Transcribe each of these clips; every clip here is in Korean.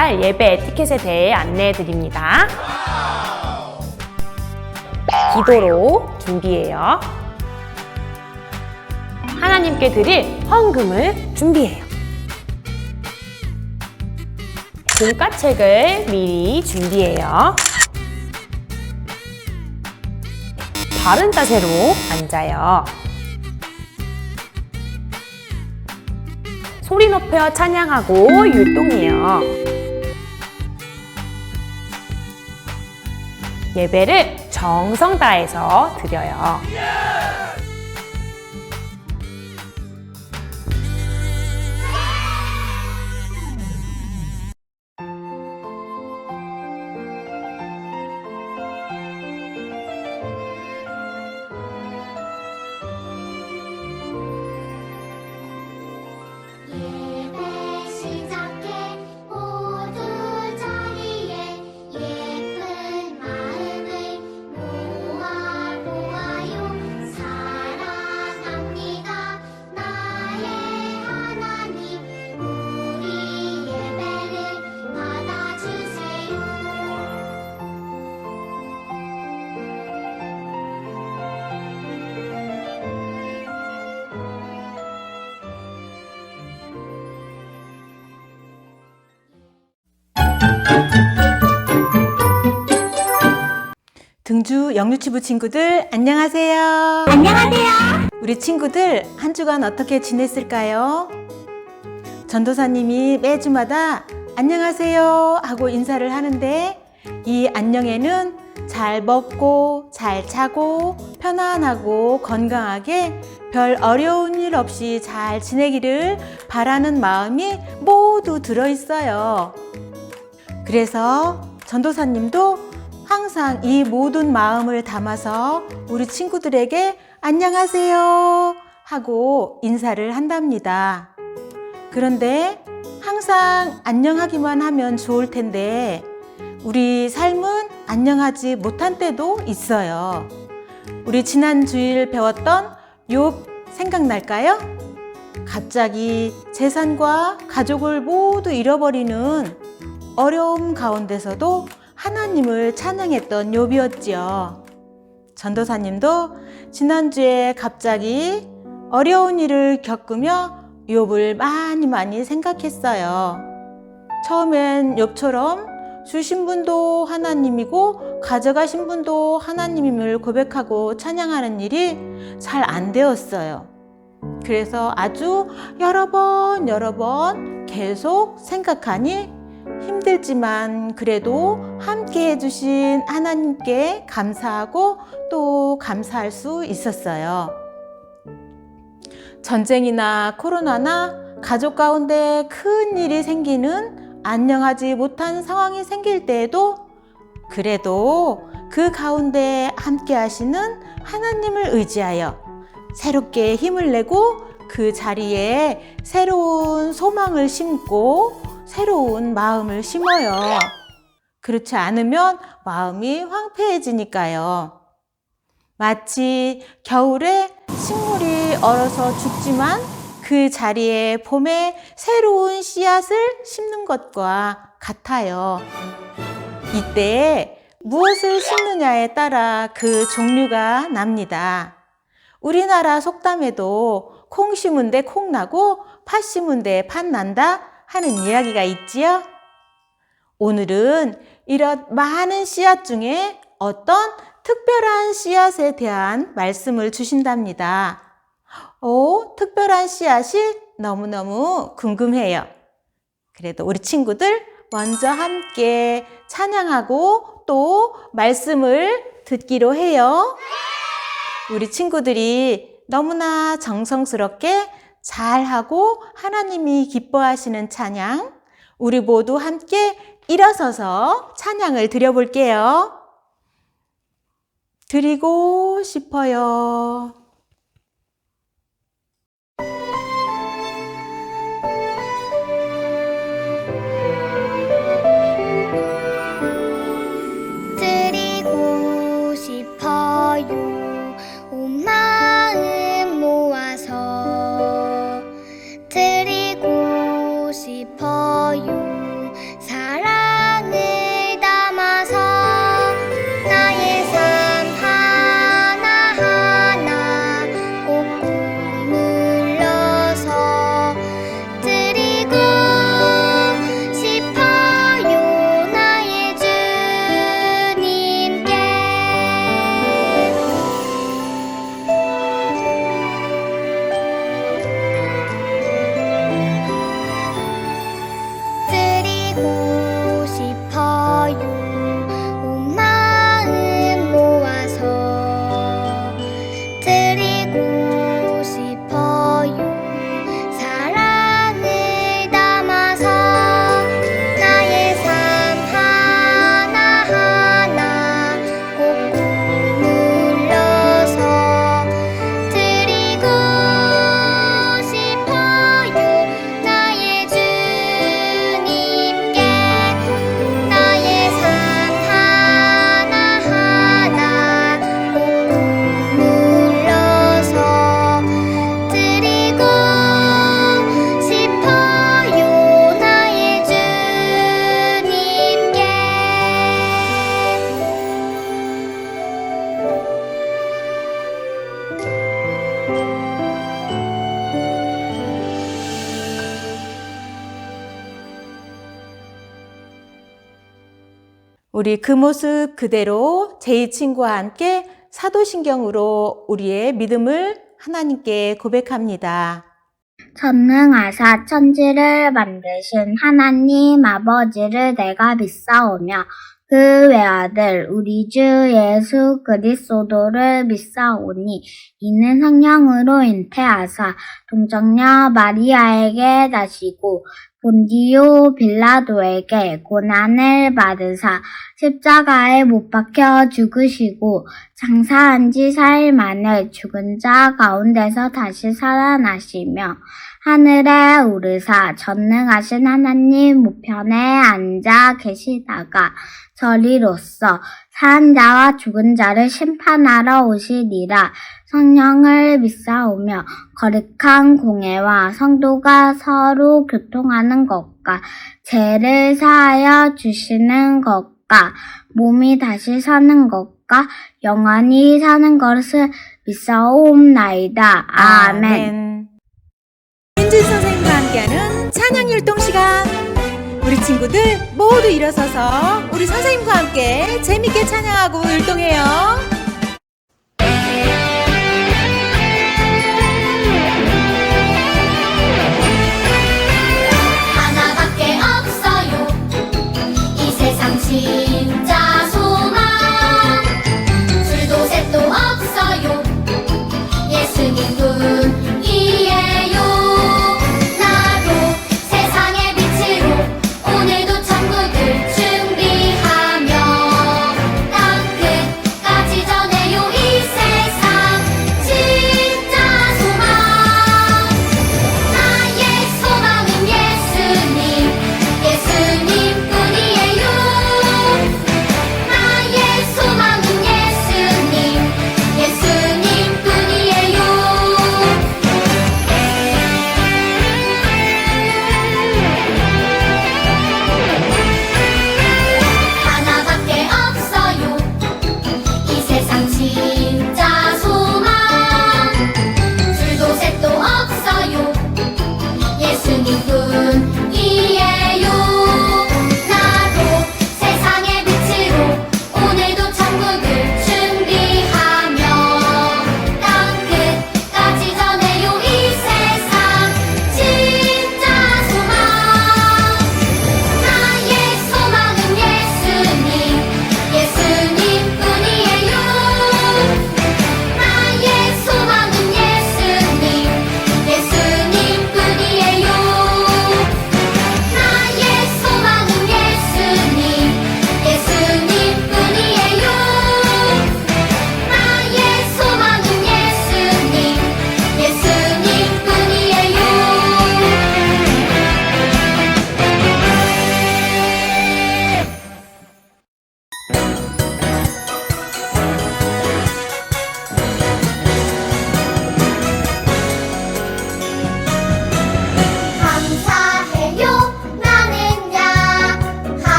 할 예배 에티켓에 대해 안내해 드립니다. 기도로 준비해요. 하나님께 드릴 헌금을 준비해요. 공과책을 미리 준비해요. 바른 자세로 앉아요. 소리 높여 찬양하고 율동해요. 예배를 정성 다해서 드려요. 등주 영유치부 친구들 안녕하세요. 안녕하세요. 우리 친구들 한 주간 어떻게 지냈을까요? 전도사님이 매주마다 안녕하세요 하고 인사를 하는데 이 안녕에는 잘 먹고 잘 자고 편안하고 건강하게 별 어려운 일 없이 잘 지내기를 바라는 마음이 모두 들어있어요. 그래서 전도사님도 항상 이 모든 마음을 담아서 우리 친구들에게 안녕하세요 하고 인사를 한답니다. 그런데 항상 안녕하기만 하면 좋을 텐데 우리 삶은 안녕하지 못한 때도 있어요. 우리 지난 주일 배웠던 욥 생각날까요? 갑자기 재산과 가족을 모두 잃어버리는 어려움 가운데서도 하나님을 찬양했던 욥이었지요. 전도사님도 지난주에 갑자기 어려운 일을 겪으며 욥을 많이 생각했어요. 처음엔 욥처럼 주신 분도 하나님이고 가져가신 분도 하나님임을 고백하고 찬양하는 일이 잘 안 되었어요. 그래서 아주 여러 번 계속 생각하니 힘들지만 그래도 함께 해주신 하나님께 감사하고 또 감사할 수 있었어요. 전쟁이나 코로나나 가족 가운데 큰 일이 생기는 안녕하지 못한 상황이 생길 때에도 그래도 그 가운데 함께 하시는 하나님을 의지하여 새롭게 힘을 내고 그 자리에 새로운 소망을 심고 새로운 마음을 심어요. 그렇지 않으면 마음이 황폐해지니까요. 마치 겨울에 식물이 얼어서 죽지만 그 자리에 봄에 새로운 씨앗을 심는 것과 같아요. 이때 무엇을 심느냐에 따라 그 종류가 납니다. 우리나라 속담에도 콩 심은 데 콩 나고 팥 심은 데 팥 난다 하는 이야기가 있지요. 오늘은 이런 많은 씨앗 중에 어떤 특별한 씨앗에 대한 말씀을 주신답니다. 특별한 씨앗이 너무너무 궁금해요. 그래도 우리 친구들 먼저 함께 찬양하고 또 말씀을 듣기로 해요. 우리 친구들이 너무나 정성스럽게 잘하고 하나님이 기뻐하시는 찬양, 우리 모두 함께 일어서서 찬양을 드려볼게요. 드리고 싶어요. 드리고 싶어요. 온 마음 모아서 드리고 싶어요. 사랑 우리 그 모습 그대로 제2친구와 함께 사도신경으로 우리의 믿음을 하나님께 고백합니다. 전능하사 천지를 만드신 하나님 아버지를 내가 믿사오며 그 외아들 우리 주 예수 그리스도를 믿사오니 이는 성령으로 잉태하사 동정녀 마리아에게 나시고 본디오 빌라도에게 고난을 받으사 십자가에 못 박혀 죽으시고 장사한 지 4일 만에 죽은 자 가운데서 다시 살아나시며 하늘에 오르사 전능하신 하나님 우편에 앉아 계시다가 저리로서 산 자와 죽은 자를 심판하러 오시리라. 성령을 믿사오며 거룩한 공회와 성도가 서로 교통하는 것과 죄를 사하여 주시는 것과 몸이 다시 사는 것과 영원히 사는 것을 믿사옵나이다. 아멘. 민준 선생님과 함께하는 찬양율동 시간. 우리 친구들 모두 일어서서 우리 선생님과 함께 재밌게 찬양하고 율동해요. 하나밖에 없어요. 이 세상 진짜 소망. 둘도 셋도 없어요. 예수님뿐이에요. 나도 세상의 빛으로 오늘도 천국을 준비하며 땅 끝까지 전해요. 이 세상 진짜 소망. 나의 소망은 예수님, 예수님뿐이에요.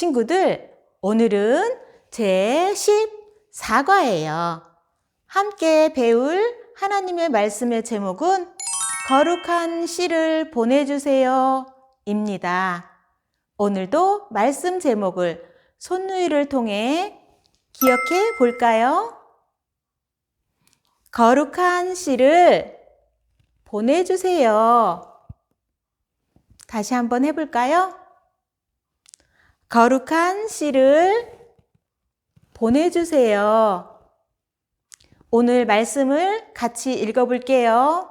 친구들, 오늘은 제14과예요. 함께 배울 하나님의 말씀의 제목은 거룩한 씨를 보내주세요 입니다. 오늘도 말씀 제목을 손누이를 통해 기억해 볼까요? 거룩한 씨를 보내주세요. 다시 한번 해볼까요? 거룩한 씨를 보내주세요. 오늘 말씀을 같이 읽어볼게요.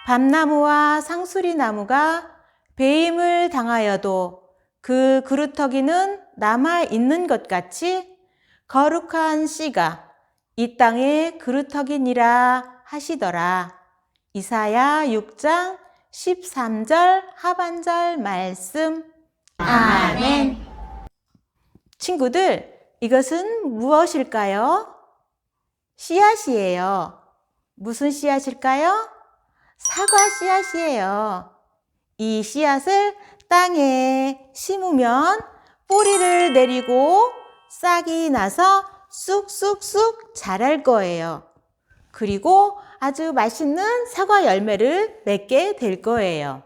밤나무와 상수리나무가 배임을 당하여도 그 그루터기는 남아있는 것 같이 거룩한 씨가 이 땅의 그루터기니라 하시더라. 이사야 6장 13절 하반절 말씀. 아멘. 친구들, 이것은 무엇일까요? 씨앗이에요. 무슨 씨앗일까요? 사과 씨앗이에요. 이 씨앗을 땅에 심으면 뿌리를 내리고 싹이 나서 쑥쑥쑥 자랄 거예요. 그리고 아주 맛있는 사과 열매를 맺게 될 거예요.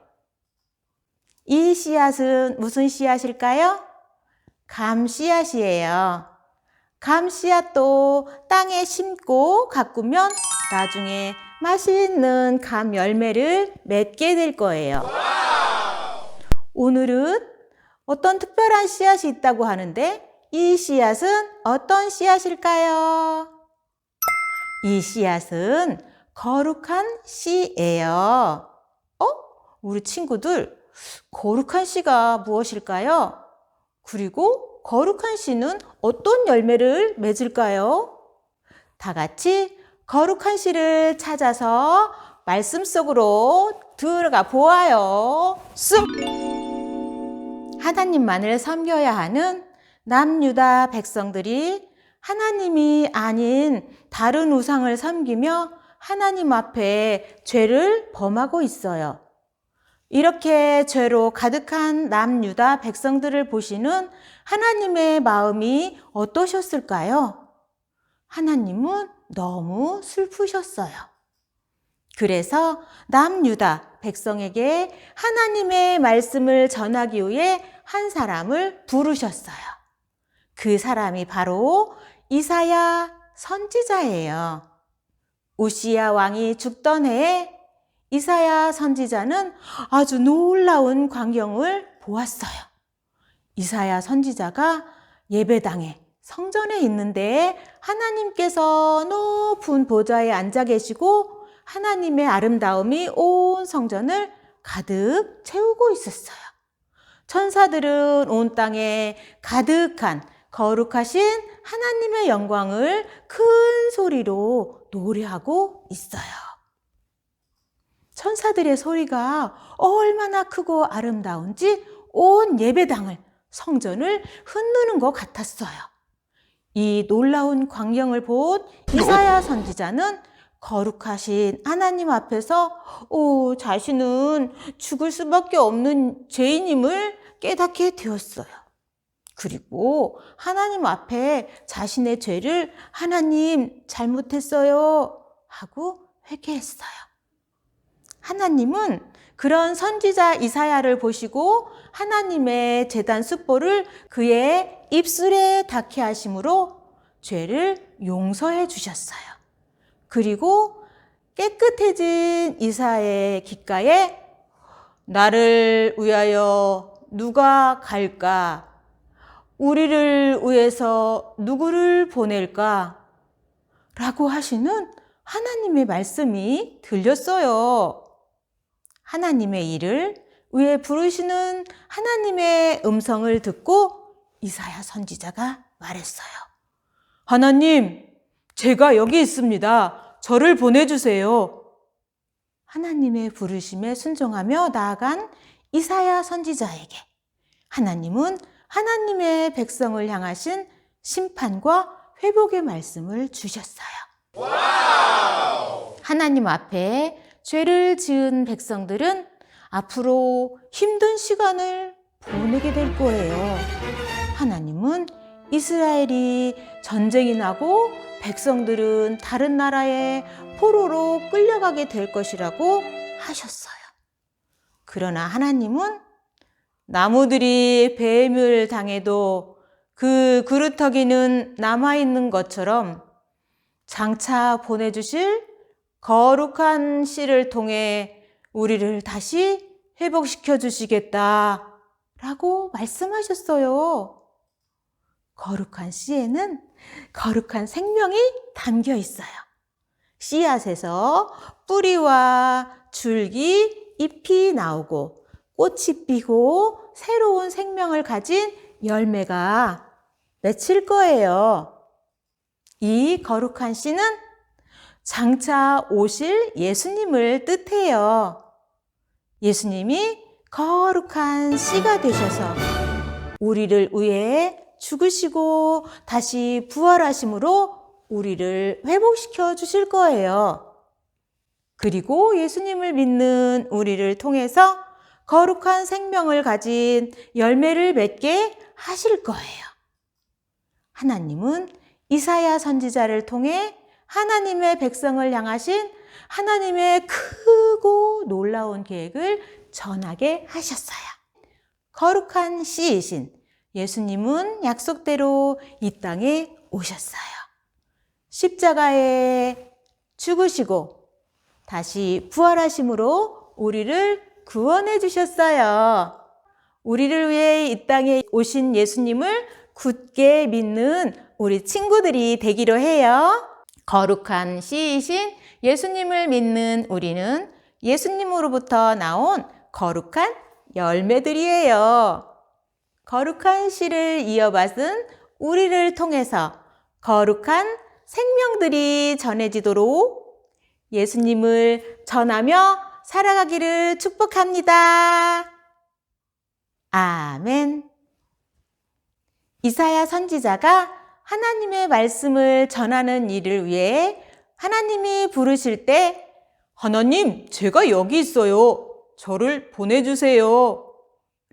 이 씨앗은 무슨 씨앗일까요? 감 씨앗이에요. 감 씨앗도 땅에 심고 가꾸면 나중에 맛있는 감 열매를 맺게 될 거예요. 오늘은 어떤 특별한 씨앗이 있다고 하는데 이 씨앗은 어떤 씨앗일까요? 이 씨앗은 거룩한 씨예요. 우리 친구들, 거룩한 씨가 무엇일까요? 그리고 거룩한 씨는 어떤 열매를 맺을까요? 다 같이 거룩한 씨를 찾아서 말씀 속으로 들어가 보아요. 쑥! 하나님만을 섬겨야 하는 남유다 백성들이 하나님이 아닌 다른 우상을 섬기며 하나님 앞에 죄를 범하고 있어요. 이렇게 죄로 가득한 남유다 백성들을 보시는 하나님의 마음이 어떠셨을까요? 하나님은 너무 슬프셨어요. 그래서 남유다 백성에게 하나님의 말씀을 전하기 위해 한 사람을 부르셨어요. 그 사람이 바로 이사야 선지자예요. 우시야 왕이 죽던 해에 이사야 선지자는 아주 놀라운 광경을 보았어요. 이사야 선지자가 예배당에 성전에 있는데 하나님께서 높은 보좌에 앉아 계시고 하나님의 아름다움이 온 성전을 가득 채우고 있었어요. 천사들은 온 땅에 가득한 거룩하신 하나님의 영광을 큰 소리로 노래하고 있어요. 천사들의 소리가 얼마나 크고 아름다운지 온 예배당을, 성전을 흔드는 것 같았어요. 이 놀라운 광경을 본 이사야 선지자는 거룩하신 하나님 앞에서 자신은 죽을 수밖에 없는 죄인임을 깨닫게 되었어요. 그리고 하나님 앞에 자신의 죄를 하나님 잘못했어요 하고 회개했어요. 하나님은 그런 선지자 이사야를 보시고 하나님의 제단 숫보를 그의 입술에 닿게 하심으로 죄를 용서해 주셨어요. 그리고 깨끗해진 이사야의 귓가에 나를 위하여 누가 갈까? 우리를 위해서 누구를 보낼까? 라고 하시는 하나님의 말씀이 들렸어요. 하나님의 일을 위해 부르시는 하나님의 음성을 듣고 이사야 선지자가 말했어요. 하나님, 제가 여기 있습니다. 저를 보내주세요. 하나님의 부르심에 순종하며 나아간 이사야 선지자에게 하나님은 하나님의 백성을 향하신 심판과 회복의 말씀을 주셨어요. 하나님 앞에 죄를 지은 백성들은 앞으로 힘든 시간을 보내게 될 거예요. 하나님은 이스라엘이 전쟁이 나고 백성들은 다른 나라에 포로로 끌려가게 될 것이라고 하셨어요. 그러나 하나님은 나무들이 뱀을 당해도 그 그루터기는 남아있는 것처럼 장차 보내주실 거룩한 씨를 통해 우리를 다시 회복시켜 주시겠다 라고 말씀하셨어요. 거룩한 씨에는 거룩한 생명이 담겨 있어요. 씨앗에서 뿌리와 줄기, 잎이 나오고 꽃이 피고 새로운 생명을 가진 열매가 맺힐 거예요. 이 거룩한 씨는 장차 오실 예수님을 뜻해요. 예수님이 거룩한 씨가 되셔서 우리를 위해 죽으시고 다시 부활하심으로 우리를 회복시켜 주실 거예요. 그리고 예수님을 믿는 우리를 통해서 거룩한 생명을 가진 열매를 맺게 하실 거예요. 하나님은 이사야 선지자를 통해 하나님의 백성을 향하신 하나님의 크고 놀라운 계획을 전하게 하셨어요. 거룩한 씨이신 예수님은 약속대로 이 땅에 오셨어요. 십자가에 죽으시고 다시 부활하심으로 우리를 구원해 주셨어요. 우리를 위해 이 땅에 오신 예수님을 굳게 믿는 우리 친구들이 되기로 해요. 거룩한 씨이신 예수님을 믿는 우리는 예수님으로부터 나온 거룩한 열매들이에요. 거룩한 씨를 이어받은 우리를 통해서 거룩한 생명들이 전해지도록 예수님을 전하며 살아가기를 축복합니다. 아멘. 이사야 선지자가 하나님의 말씀을 전하는 일을 위해 하나님이 부르실 때 하나님, 제가 여기 있어요. 저를 보내주세요.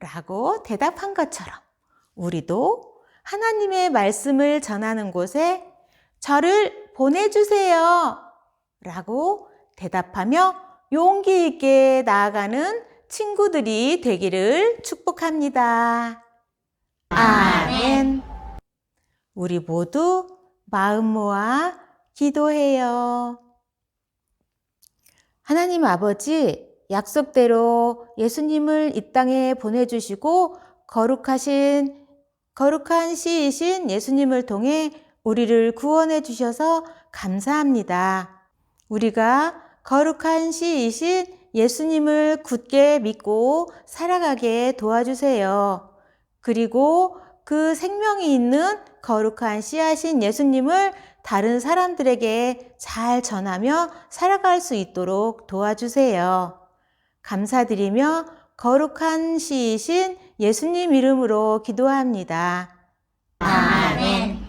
라고 대답한 것처럼 우리도 하나님의 말씀을 전하는 곳에 저를 보내주세요. 라고 대답하며 용기 있게 나아가는 친구들이 되기를 축복합니다. 아멘. 우리 모두 마음 모아 기도해요. 하나님 아버지, 약속대로 예수님을 이 땅에 보내주시고 거룩한 씨이신 예수님을 통해 우리를 구원해 주셔서 감사합니다. 우리가 거룩한 씨이신 예수님을 굳게 믿고 살아가게 도와주세요. 그리고 그 생명이 있는 거룩한 씨앗인 예수님을 다른 사람들에게 잘 전하며 살아갈 수 있도록 도와주세요. 감사드리며 거룩한 씨이신 예수님 이름으로 기도합니다. 아멘.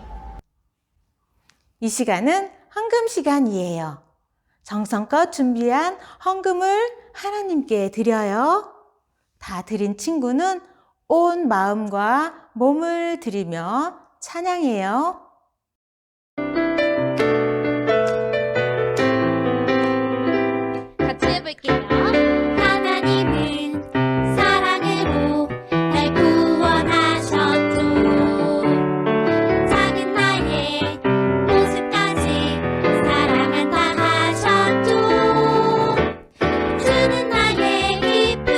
이 시간은 헌금 시간이에요. 정성껏 준비한 헌금을 하나님께 드려요. 다 드린 친구는 온 마음과 몸을 드리며 찬양해요. 같이 해볼게요. 하나님은 사랑으로 날 구원하셨죠. 작은 나의 모습까지 사랑한다 하셨죠. 주는 나의 기쁨으로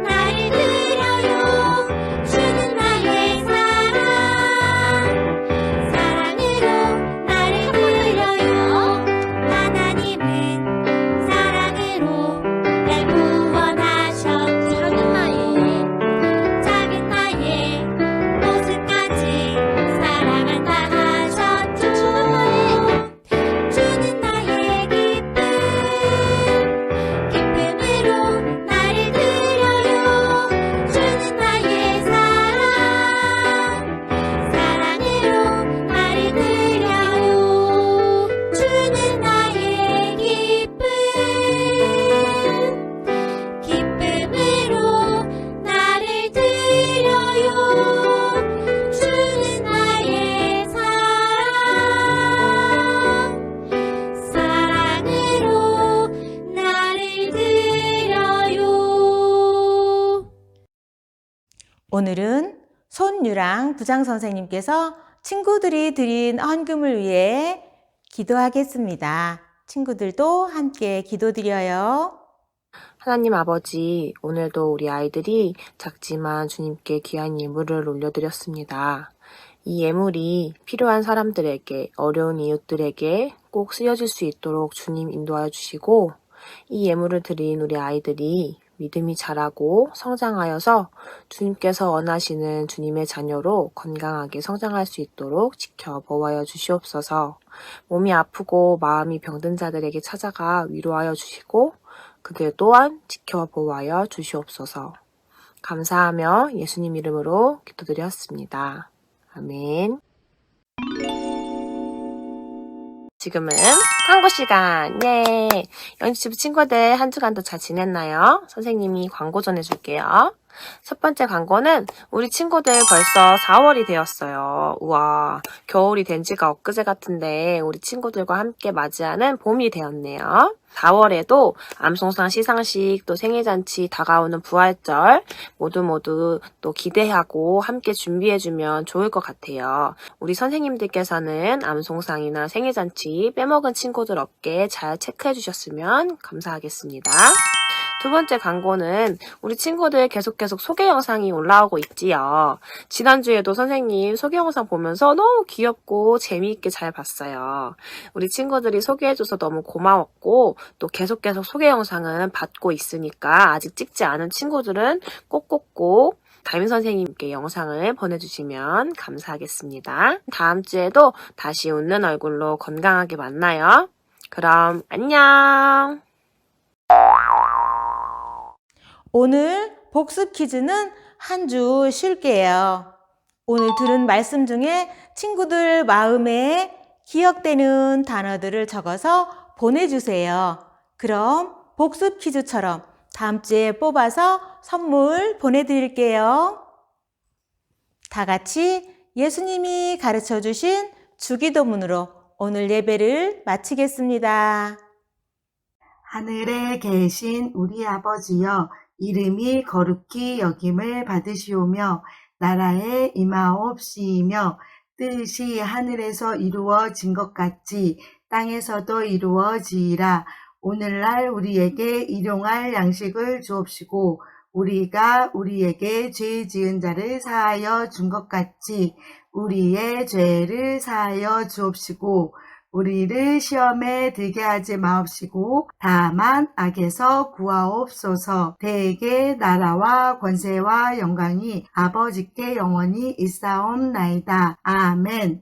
나를 드려요. 주는 나의 삶 오늘은 손유랑 부장선생님께서 친구들이 드린 헌금을 위해 기도하겠습니다. 친구들도 함께 기도드려요. 하나님 아버지, 오늘도 우리 아이들이 작지만 주님께 귀한 예물을 올려드렸습니다. 이 예물이 필요한 사람들에게, 어려운 이웃들에게 꼭 쓰여질 수 있도록 주님 인도하여 주시고, 이 예물을 드린 우리 아이들이 믿음이 자라고 성장하여서 주님께서 원하시는 주님의 자녀로 건강하게 성장할 수 있도록 지켜 보호하여 주시옵소서. 몸이 아프고 마음이 병든 자들에게 찾아가 위로하여 주시고 그들 또한 지켜 보호하여 주시옵소서. 감사하며 예수님 이름으로 기도드렸습니다. 아멘. 지금은 광고 시간. 예. 연주부 친구들 한 주간도 잘 지냈나요? 선생님이 광고 전해줄게요. 첫 번째 광고는 우리 친구들 벌써 4월이 되었어요. 우와, 겨울이 된 지가 엊그제 같은데 우리 친구들과 함께 맞이하는 봄이 되었네요. 4월에도 암송상 시상식 또 생일잔치 다가오는 부활절 모두 또 기대하고 함께 준비해주면 좋을 것 같아요. 우리 선생님들께서는 암송상이나 생일잔치 빼먹은 친구들 없게 잘 체크해 주셨으면 감사하겠습니다. 두 번째 광고는 우리 친구들 계속 소개 영상이 올라오고 있지요. 지난주에도 선생님 소개 영상 보면서 너무 귀엽고 재미있게 잘 봤어요. 우리 친구들이 소개해줘서 너무 고마웠고 또 계속 소개 영상은 받고 있으니까 아직 찍지 않은 친구들은 꼭꼭꼭 담임 선생님께 영상을 보내주시면 감사하겠습니다. 다음 주에도 다시 웃는 얼굴로 건강하게 만나요. 그럼 안녕. 오늘 복습 퀴즈는 한 주 쉴게요. 오늘 들은 말씀 중에 친구들 마음에 기억되는 단어들을 적어서 보내주세요. 그럼 복습 퀴즈처럼 다음 주에 뽑아서 선물 보내드릴게요. 다 같이 예수님이 가르쳐 주신 주기도문으로 오늘 예배를 마치겠습니다. 하늘에 계신 우리 아버지여, 이름이 거룩히 여김을 받으시오며 나라에 임하옵시며 뜻이 하늘에서 이루어진 것 같이 땅에서도 이루어지이라. 오늘날 우리에게 일용할 양식을 주옵시고 우리가 우리에게 죄 지은 자를 사하여 준 것 같이 우리의 죄를 사하여 주옵시고 우리를 시험에 들게 하지 마옵시고 다만 악에서 구하옵소서. 대개 나라와 권세와 영광이 아버지께 영원히 있사옵나이다. 아멘.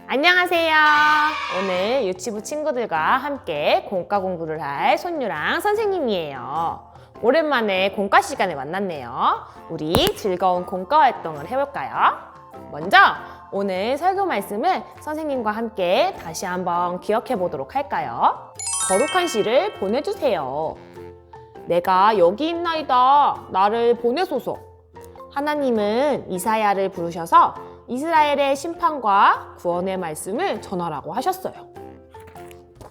안녕하세요. 오늘 유치부 친구들과 함께 공과 공부를 할 손유랑 선생님이에요. 오랜만에 공과 시간에 만났네요. 우리 즐거운 공과 활동을 해볼까요? 먼저 오늘 설교 말씀을 선생님과 함께 다시 한번 기억해 보도록 할까요? 거룩한 씨를 보내주세요. 내가 여기 있나이다. 나를 보내소서. 하나님은 이사야를 부르셔서 이스라엘의 심판과 구원의 말씀을 전하라고 하셨어요.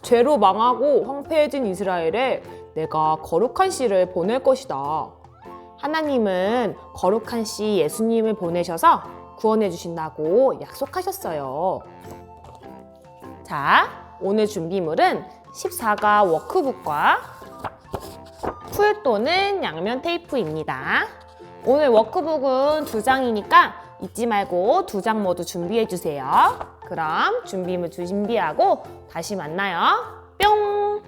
죄로 망하고 황폐해진 이스라엘에 내가 거룩한 씨를 보낼 것이다. 하나님은 거룩한 씨 예수님을 보내셔서 구원해 주신다고 약속하셨어요. 자, 오늘 준비물은 14가 워크북과 풀 또는 양면 테이프입니다. 오늘 워크북은 2장이니까 잊지 말고 2장 모두 준비해 주세요. 그럼 준비물 준비하고 다시 만나요. 뿅!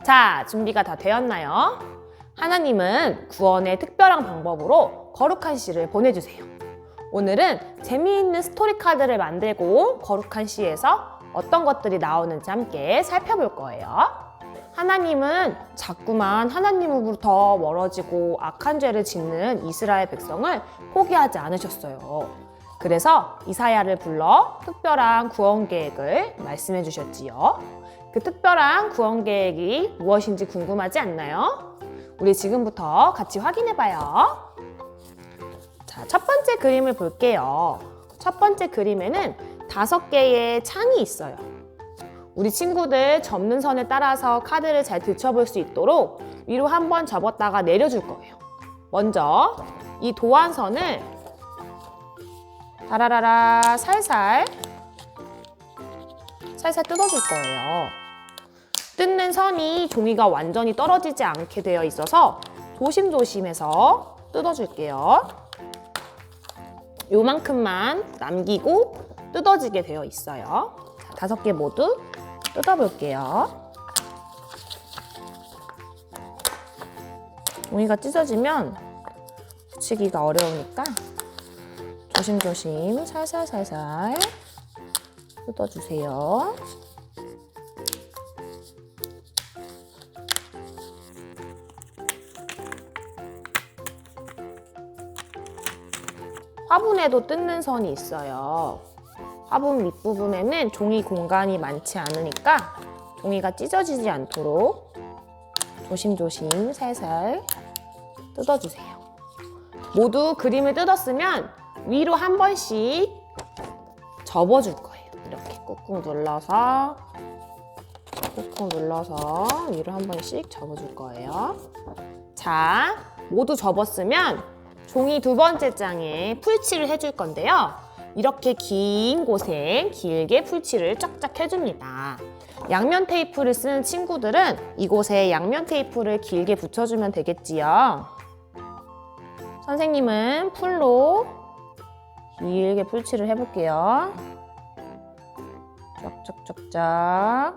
자, 준비가 다 되었나요? 하나님은 구원의 특별한 방법으로 거룩한 씨를 보내주세요. 오늘은 재미있는 스토리 카드를 만들고 거룩한 씨에서 어떤 것들이 나오는지 함께 살펴볼 거예요. 하나님은 자꾸만 하나님으로부터 멀어지고 악한 죄를 짓는 이스라엘 백성을 포기하지 않으셨어요. 그래서 이사야를 불러 특별한 구원 계획을 말씀해 주셨지요. 그 특별한 구원 계획이 무엇인지 궁금하지 않나요? 우리 지금부터 같이 확인해 봐요. 자, 첫 번째 그림을 볼게요. 첫 번째 그림에는 5개의 창이 있어요. 우리 친구들 접는 선에 따라서 카드를 잘 들춰볼 수 있도록 위로 한번 접었다가 내려줄 거예요. 먼저 이 도안선을 다라라라 살살 뜯어줄 거예요. 뜯는 선이 종이가 완전히 떨어지지 않게 되어 있어서 조심조심해서 뜯어줄게요. 요만큼만 남기고 뜯어지게 되어 있어요. 자, 5개 모두 뜯어볼게요. 종이가 찢어지면 붙이기가 어려우니까 조심조심 살살살살 뜯어주세요. 화분에도 뜯는 선이 있어요. 화분 밑부분에는 종이 공간이 많지 않으니까 종이가 찢어지지 않도록 조심조심 살살 뜯어주세요. 모두 그림을 뜯었으면 위로 한 번씩 접어줄 거예요. 이렇게 꾹꾹 눌러서 위로 한 번씩 접어줄 거예요. 자, 모두 접었으면 종이 2번째 장에 풀칠을 해줄 건데요. 이렇게 긴 곳에 길게 풀칠을 쫙쫙 해줍니다. 양면 테이프를 쓰는 친구들은 이곳에 양면 테이프를 길게 붙여주면 되겠지요. 선생님은 풀로 길게 풀칠을 해볼게요. 쫙쫙쫙쫙.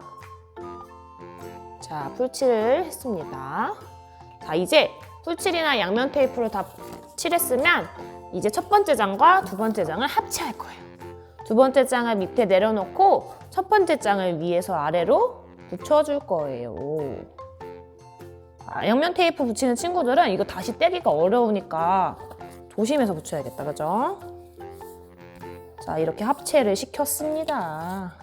자, 풀칠을 했습니다. 자, 이제 풀칠이나 양면 테이프를 다 칠했으면 이제 첫 번째 장과 2번째 장을 합체할 거예요. 2번째 장을 밑에 내려놓고 첫 번째 장을 위에서 아래로 붙여줄 거예요. 양면 테이프 붙이는 친구들은 이거 다시 떼기가 어려우니까 조심해서 붙여야겠다, 그죠? 자, 이렇게 합체를 시켰습니다.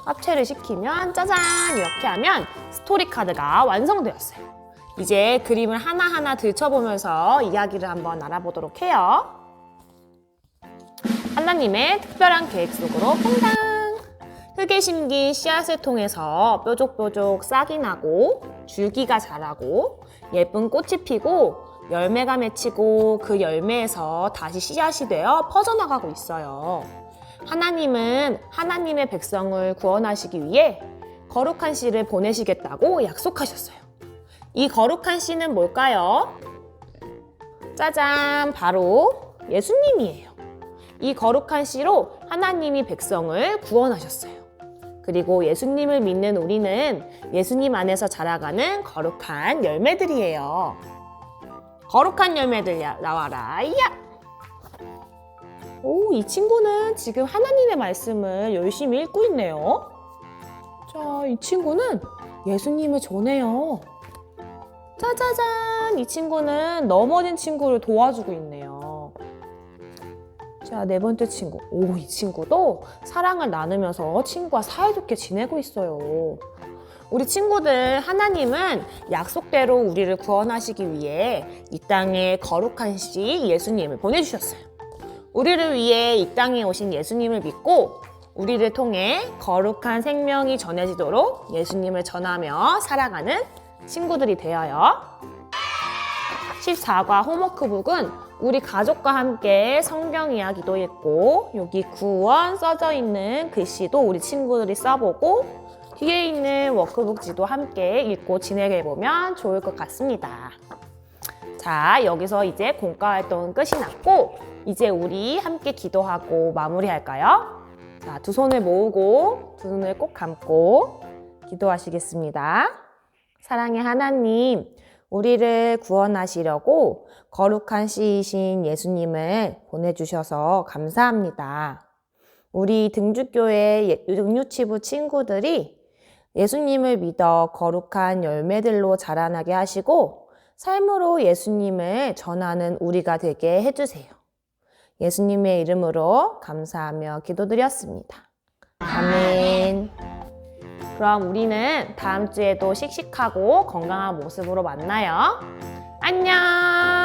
합체를 시키면 짜잔! 이렇게 하면 스토리 카드가 완성되었어요. 이제 그림을 하나하나 들춰보면서 이야기를 한번 알아보도록 해요. 하나님의 특별한 계획 속으로 퐁당! 흙에 심긴 씨앗을 통해서 뾰족뾰족 싹이 나고 줄기가 자라고 예쁜 꽃이 피고 열매가 맺히고 그 열매에서 다시 씨앗이 되어 퍼져나가고 있어요. 하나님은 하나님의 백성을 구원하시기 위해 거룩한 씨를 보내시겠다고 약속하셨어요. 이 거룩한 씨는 뭘까요? 짜잔! 바로 예수님이에요. 이 거룩한 씨로 하나님이 백성을 구원하셨어요. 그리고 예수님을 믿는 우리는 예수님 안에서 자라가는 거룩한 열매들이에요. 거룩한 열매들 나와라. 야! 오, 이 친구는 지금 하나님의 말씀을 열심히 읽고 있네요. 자, 이 친구는 예수님을 전해요. 짜자잔! 이 친구는 넘어진 친구를 도와주고 있네요. 자, 4번째 친구. 오, 이 친구도 사랑을 나누면서 친구와 사이좋게 지내고 있어요. 우리 친구들, 하나님은 약속대로 우리를 구원하시기 위해 이 땅에 거룩한 씨 예수님을 보내주셨어요. 우리를 위해 이 땅에 오신 예수님을 믿고 우리를 통해 거룩한 생명이 전해지도록 예수님을 전하며 살아가는 친구들이 되어요. 14과 홈워크북은 우리 가족과 함께 성경 이야기도 읽고 여기 구원 써져 있는 글씨도 우리 친구들이 써보고 뒤에 있는 워크북지도 함께 읽고 진행해보면 좋을 것 같습니다. 자, 여기서 이제 공과활동은 끝이 났고 이제 우리 함께 기도하고 마무리할까요? 자, 2손을 모으고 2눈을 꼭 감고 기도하시겠습니다. 사랑의 하나님, 우리를 구원하시려고 거룩한 씨이신 예수님을 보내주셔서 감사합니다. 우리 등주교회 육류치부 친구들이 예수님을 믿어 거룩한 열매들로 자라나게 하시고 삶으로 예수님을 전하는 우리가 되게 해주세요. 예수님의 이름으로 감사하며 기도드렸습니다. 아멘. 그럼 우리는 다음 주에도 씩씩하고 건강한 모습으로 만나요. 안녕!